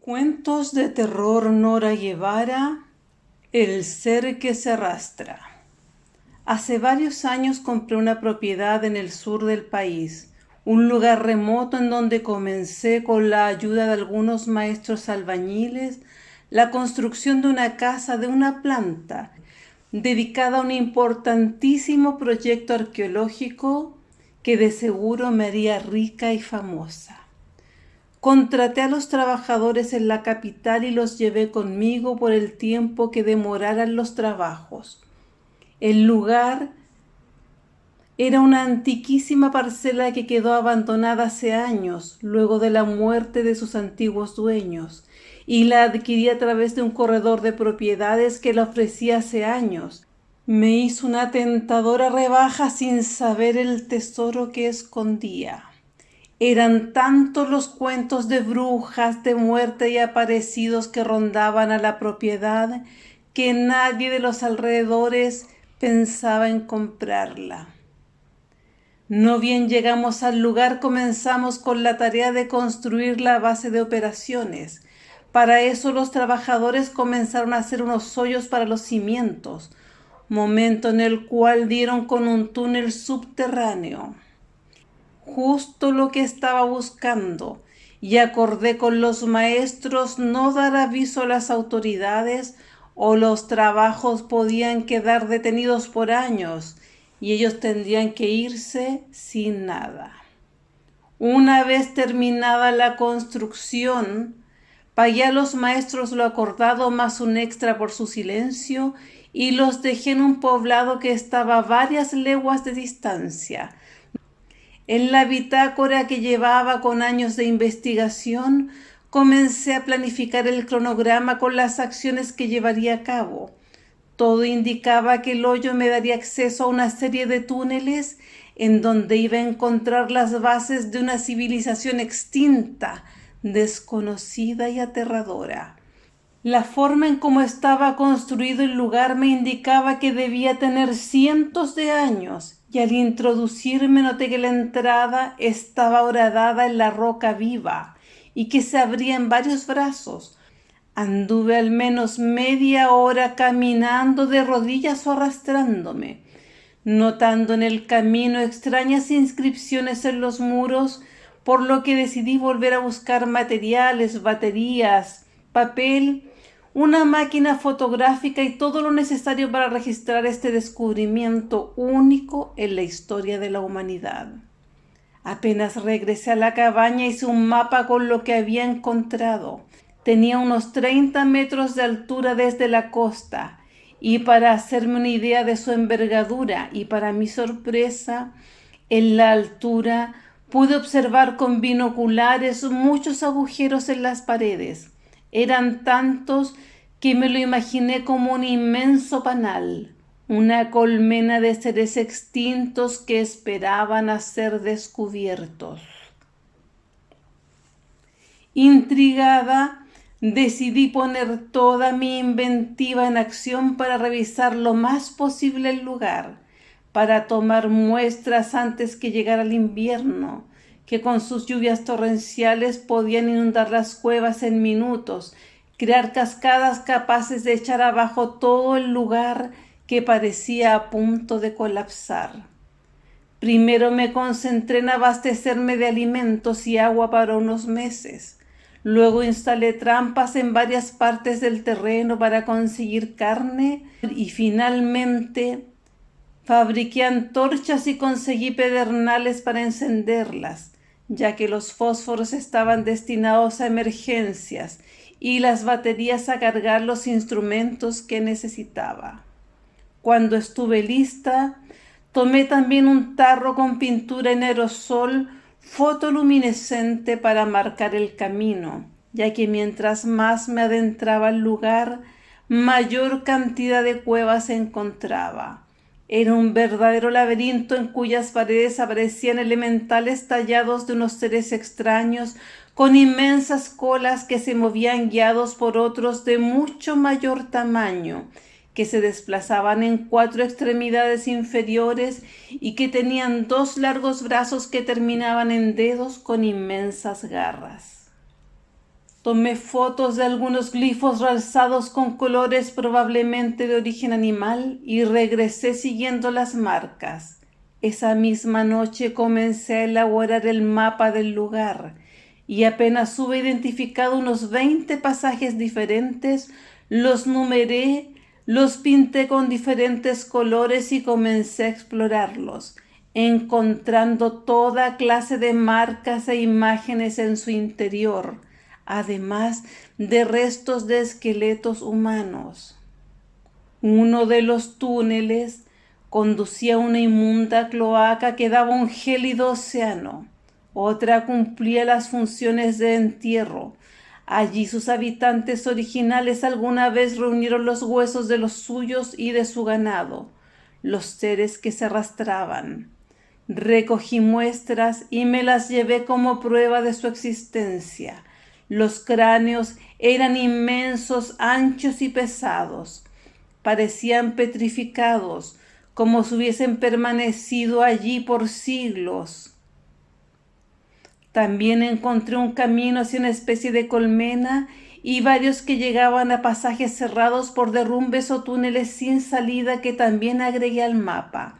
Cuentos de terror Nora Guevara, El ser que se arrastra. Hace varios años compré una propiedad en el sur del país, un lugar remoto en donde comencé con la ayuda de algunos maestros albañiles la construcción de una casa de una planta dedicada a un importantísimo proyecto arqueológico que de seguro me haría rica y famosa. Contraté a los trabajadores en la capital y los llevé conmigo por el tiempo que demoraran los trabajos. El lugar era una antiquísima parcela que quedó abandonada hace años, luego de la muerte de sus antiguos dueños, y la adquirí a través de un corredor de propiedades que la ofrecía hace años. Me hizo una tentadora rebaja sin saber el tesoro que escondía. Eran tantos los cuentos de brujas, de muerte y aparecidos que rondaban a la propiedad que nadie de los alrededores pensaba en comprarla. No bien llegamos al lugar, comenzamos con la tarea de construir la base de operaciones. Para eso los trabajadores comenzaron a hacer unos hoyos para los cimientos, momento en el cual dieron con un túnel subterráneo. Justo lo que estaba buscando, y acordé con los maestros no dar aviso a las autoridades o los trabajos podían quedar detenidos por años y ellos tendrían que irse sin nada. Una vez terminada la construcción, pagué a los maestros lo acordado más un extra por su silencio y los dejé en un poblado que estaba a varias leguas de distancia. En la bitácora que llevaba con años de investigación, comencé a planificar el cronograma con las acciones que llevaría a cabo. Todo indicaba que el hoyo me daría acceso a una serie de túneles en donde iba a encontrar las bases de una civilización extinta, desconocida y aterradora. La forma en cómo estaba construido el lugar me indicaba que debía tener cientos de años, y al introducirme noté que la entrada estaba horadada en la roca viva y que se abría en varios brazos. Anduve al menos media hora caminando de rodillas o arrastrándome, notando en el camino extrañas inscripciones en los muros, por lo que decidí volver a buscar materiales, baterías, papel, una máquina fotográfica y todo lo necesario para registrar este descubrimiento único en la historia de la humanidad. Apenas regresé a la cabaña hice un mapa con lo que había encontrado. Tenía unos 30 metros de altura desde la costa, y para hacerme una idea de su envergadura y para mi sorpresa, en la altura pude observar con binoculares muchos agujeros en las paredes. Eran tantos que me lo imaginé como un inmenso panal, una colmena de seres extintos que esperaban a ser descubiertos. Intrigada, decidí poner toda mi inventiva en acción para revisar lo más posible el lugar, para tomar muestras antes que llegara el invierno, que con sus lluvias torrenciales podían inundar las cuevas en minutos, crear cascadas capaces de echar abajo todo el lugar que parecía a punto de colapsar. Primero me concentré en abastecerme de alimentos y agua para unos meses. Luego instalé trampas en varias partes del terreno para conseguir carne y finalmente fabriqué antorchas y conseguí pedernales para encenderlas, ya que los fósforos estaban destinados a emergencias y las baterías a cargar los instrumentos que necesitaba. Cuando estuve lista, tomé también un tarro con pintura en aerosol fotoluminescente para marcar el camino, ya que mientras más me adentraba al lugar, mayor cantidad de cuevas encontraba. Era un verdadero laberinto en cuyas paredes aparecían elementales tallados de unos seres extraños con inmensas colas que se movían guiados por otros de mucho mayor tamaño, que se desplazaban en 4 extremidades inferiores y que tenían 2 largos brazos que terminaban en dedos con inmensas garras. Tomé fotos de algunos glifos realzados con colores probablemente de origen animal y regresé siguiendo las marcas. Esa misma noche comencé a elaborar el mapa del lugar y apenas hube identificado unos 20 pasajes diferentes, los numeré, los pinté con diferentes colores y comencé a explorarlos, encontrando toda clase de marcas e imágenes en su interior, además de restos de esqueletos humanos. Uno de los túneles conducía a una inmunda cloaca que daba a un gélido océano. Otra cumplía las funciones de entierro. Allí sus habitantes originales alguna vez reunieron los huesos de los suyos y de su ganado, los seres que se arrastraban. Recogí muestras y me las llevé como prueba de su existencia. Los cráneos eran inmensos, anchos y pesados. Parecían petrificados, como si hubiesen permanecido allí por siglos. También encontré un camino hacia una especie de colmena y varios que llegaban a pasajes cerrados por derrumbes o túneles sin salida que también agregué al mapa.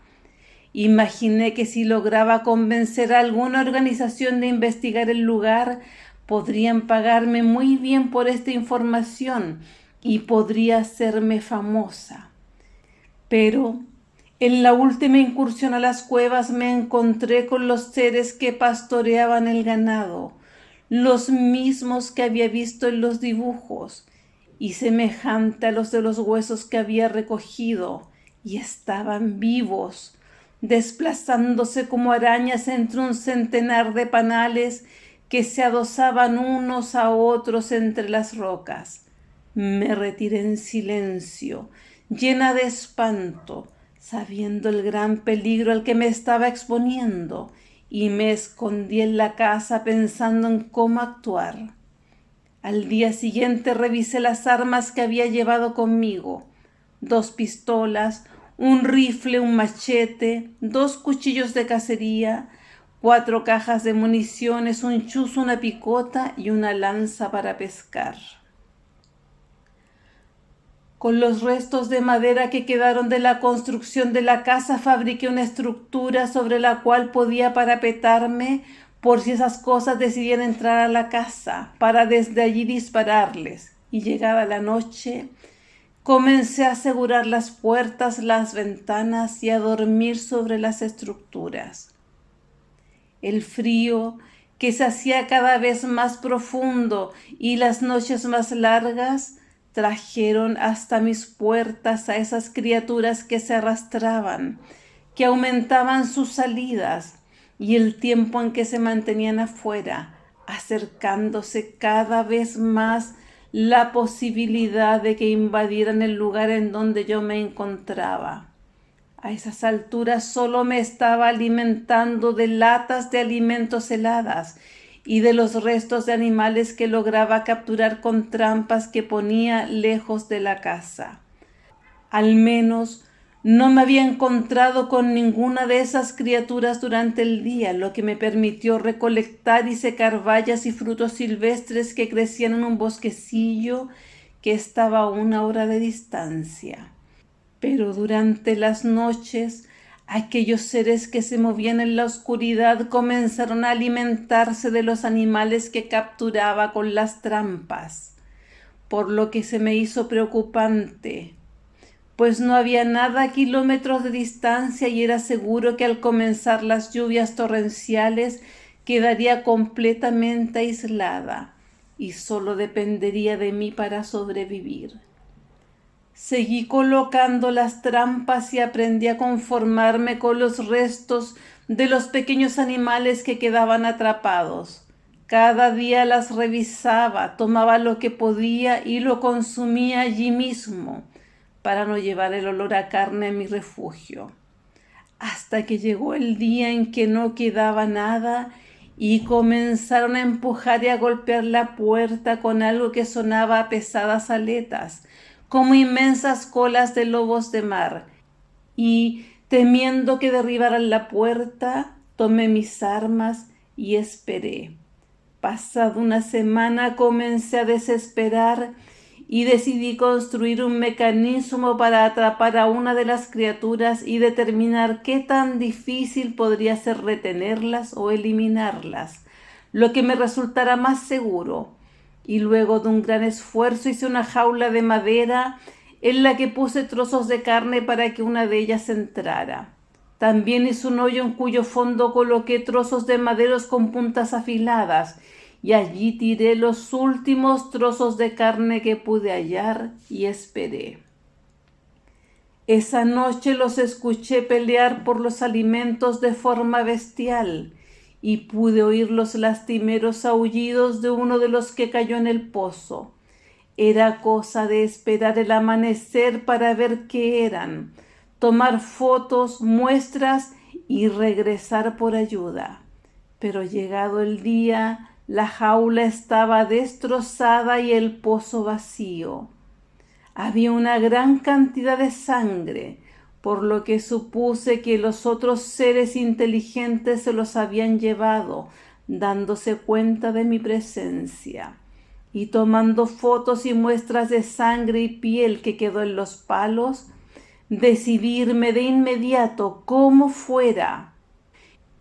Imaginé que si lograba convencer a alguna organización de investigar el lugar, podrían pagarme muy bien por esta información y podría hacerme famosa. Pero en la última incursión a las cuevas me encontré con los seres que pastoreaban el ganado, los mismos que había visto en los dibujos, y semejante a los de los huesos que había recogido, y estaban vivos, desplazándose como arañas entre un centenar de panales que se adosaban unos a otros entre las rocas. Me retiré en silencio, llena de espanto, sabiendo el gran peligro al que me estaba exponiendo, y me escondí en la casa pensando en cómo actuar. Al día siguiente revisé las armas que había llevado conmigo: 2 pistolas, un rifle, un machete, 2 cuchillos de cacería, 4 cajas de municiones, un chuzo, una picota y una lanza para pescar. Con los restos de madera que quedaron de la construcción de la casa fabriqué una estructura sobre la cual podía parapetarme por si esas cosas decidían entrar a la casa, para desde allí dispararles. Y llegada la noche, comencé a asegurar las puertas, las ventanas y a dormir sobre las estructuras. El frío, que se hacía cada vez más profundo, y las noches más largas, trajeron hasta mis puertas a esas criaturas que se arrastraban, que aumentaban sus salidas y el tiempo en que se mantenían afuera, acercándose cada vez más la posibilidad de que invadieran el lugar en donde yo me encontraba. A esas alturas solo me estaba alimentando de latas de alimentos heladas y de los restos de animales que lograba capturar con trampas que ponía lejos de la casa. Al menos no me había encontrado con ninguna de esas criaturas durante el día, lo que me permitió recolectar y secar bayas y frutos silvestres que crecían en un bosquecillo que estaba a 1 hora de distancia. Pero durante las noches, aquellos seres que se movían en la oscuridad comenzaron a alimentarse de los animales que capturaba con las trampas, por lo que se me hizo preocupante, pues no había nada a kilómetros de distancia y era seguro que al comenzar las lluvias torrenciales quedaría completamente aislada y solo dependería de mí para sobrevivir. Seguí colocando las trampas y aprendí a conformarme con los restos de los pequeños animales que quedaban atrapados. Cada día las revisaba, tomaba lo que podía y lo consumía allí mismo, para no llevar el olor a carne a mi refugio. Hasta que llegó el día en que no quedaba nada y comenzaron a empujar y a golpear la puerta con algo que sonaba a pesadas aletas, como inmensas colas de lobos de mar, y temiendo que derribaran la puerta, tomé mis armas y esperé. Pasada una semana comencé a desesperar y decidí construir un mecanismo para atrapar a una de las criaturas y determinar qué tan difícil podría ser retenerlas o eliminarlas, lo que me resultara más seguro. Y luego de un gran esfuerzo hice una jaula de madera en la que puse trozos de carne para que una de ellas entrara. También hice un hoyo en cuyo fondo coloqué trozos de maderos con puntas afiladas y allí tiré los últimos trozos de carne que pude hallar y esperé. Esa noche los escuché pelear por los alimentos de forma bestial y pude oír los lastimeros aullidos de uno de los que cayó en el pozo. Era cosa de esperar el amanecer para ver qué eran, tomar fotos, muestras y regresar por ayuda. Pero llegado el día, la jaula estaba destrozada y el pozo vacío. Había una gran cantidad de sangre, por lo que supuse que los otros seres inteligentes se los habían llevado, dándose cuenta de mi presencia. Y tomando fotos y muestras de sangre y piel que quedó en los palos, decidí irme de inmediato, como fuera.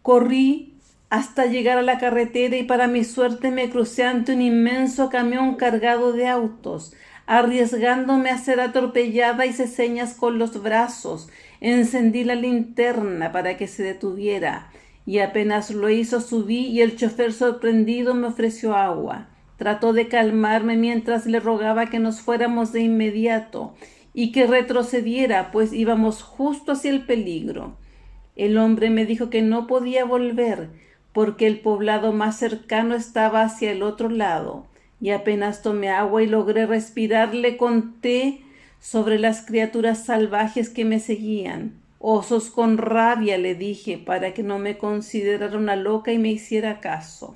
Corrí hasta llegar a la carretera y para mi suerte me crucé ante un inmenso camión cargado de autos. Arriesgándome a ser atropellada, hice señas con los brazos, encendí la linterna para que se detuviera y apenas lo hizo subí y el chofer sorprendido me ofreció agua. Trató de calmarme mientras le rogaba que nos fuéramos de inmediato y que retrocediera, pues íbamos justo hacia el peligro. El hombre me dijo que no podía volver, porque el poblado más cercano estaba hacia el otro lado, y apenas tomé agua y logré respirar, le conté sobre las criaturas salvajes que me seguían. Osos con rabia, le dije, para que no me considerara una loca y me hiciera caso.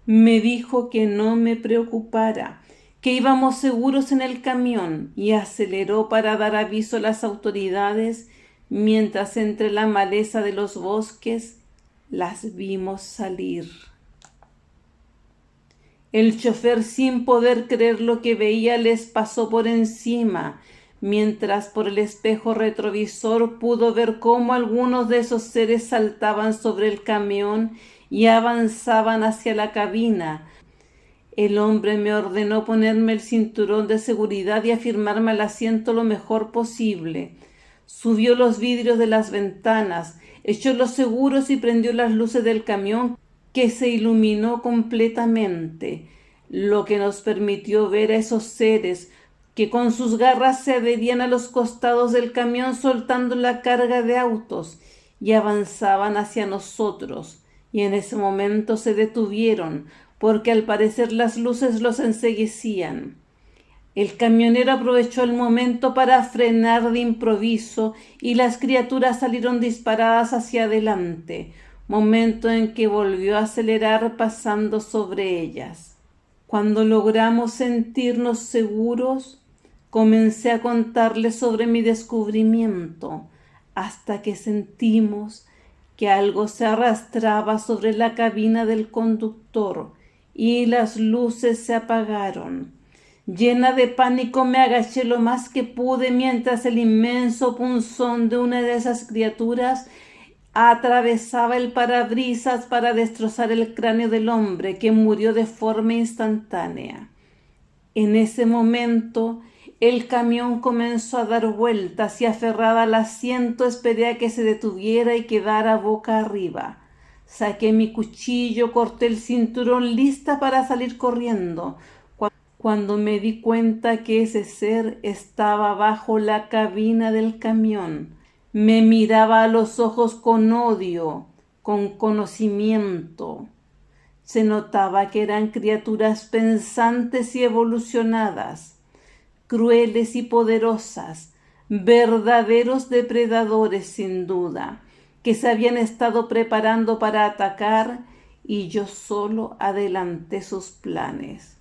Me dijo que no me preocupara, que íbamos seguros en el camión, y aceleró para dar aviso a las autoridades, mientras entre la maleza de los bosques las vimos salir. El chofer, sin poder creer lo que veía, les pasó por encima, mientras por el espejo retrovisor pudo ver cómo algunos de esos seres saltaban sobre el camión y avanzaban hacia la cabina. El hombre me ordenó ponerme el cinturón de seguridad y afirmarme al asiento lo mejor posible. Subió los vidrios de las ventanas, echó los seguros y prendió las luces del camión, que se iluminó completamente, lo que nos permitió ver a esos seres que con sus garras se adherían a los costados del camión soltando la carga de autos y avanzaban hacia nosotros, y en ese momento se detuvieron porque al parecer las luces los enceguecían. El camionero aprovechó el momento para frenar de improviso y las criaturas salieron disparadas hacia adelante, momento en que volvió a acelerar pasando sobre ellas. Cuando logramos sentirnos seguros, comencé a contarles sobre mi descubrimiento, hasta que sentimos que algo se arrastraba sobre la cabina del conductor y las luces se apagaron. Llena de pánico me agaché lo más que pude mientras el inmenso punzón de una de esas criaturas atravesaba el parabrisas para destrozar el cráneo del hombre, que murió de forma instantánea. En ese momento el camión comenzó a dar vueltas y aferrada al asiento esperé a que se detuviera y quedara boca arriba. Saqué mi cuchillo, corté el cinturón lista para salir corriendo, cuando me di cuenta que ese ser estaba bajo la cabina del camión. Me miraba a los ojos con odio, con conocimiento. Se notaba que eran criaturas pensantes y evolucionadas, crueles y poderosas, verdaderos depredadores sin duda, que se habían estado preparando para atacar y yo solo adelanté sus planes.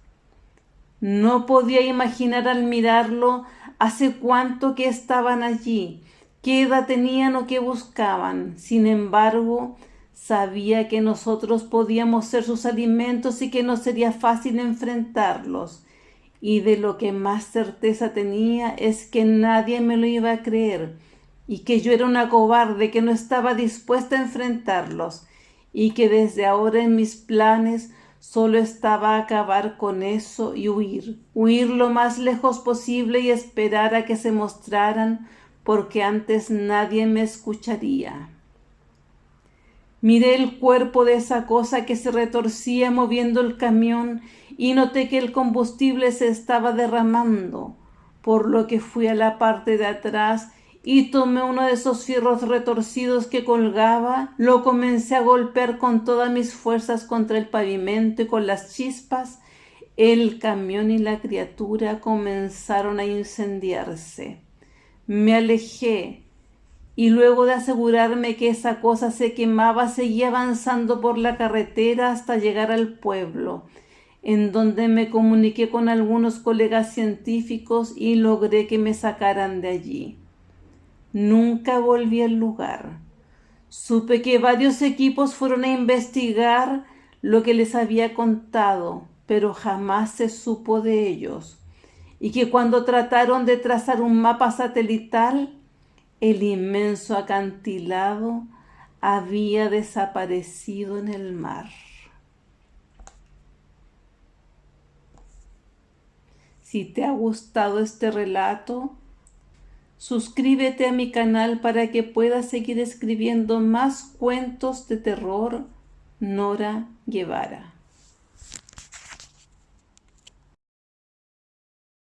No podía imaginar al mirarlo hace cuánto que estaban allí, qué edad tenían o qué buscaban. Sin embargo, Sabía que nosotros podíamos ser sus alimentos y que no sería fácil enfrentarlos. Y de lo que más certeza tenía es que nadie me lo iba a creer, y que yo era una cobarde que no estaba dispuesta a enfrentarlos, y que desde ahora en mis planes solo estaba a acabar con eso y huir lo más lejos posible y esperar a que se mostraran, porque antes nadie me escucharía. Miré el cuerpo de esa cosa que se retorcía moviendo el camión y noté que el combustible se estaba derramando, por lo que fui a la parte de atrás y tomé uno de esos fierros retorcidos que colgaba, lo comencé a golpear con todas mis fuerzas contra el pavimento y con las chispas, el camión y la criatura comenzaron a incendiarse. Me alejé y luego de asegurarme que esa cosa se quemaba, seguí avanzando por la carretera hasta llegar al pueblo, en donde me comuniqué con algunos colegas científicos y logré que me sacaran de allí. Nunca volví al lugar. Supe que varios equipos fueron a investigar lo que les había contado, pero jamás se supo de ellos, y que cuando trataron de trazar un mapa satelital, el inmenso acantilado había desaparecido en el mar. Si te ha gustado este relato, suscríbete a mi canal para que puedas seguir escribiendo más cuentos de terror. Nora Guevara.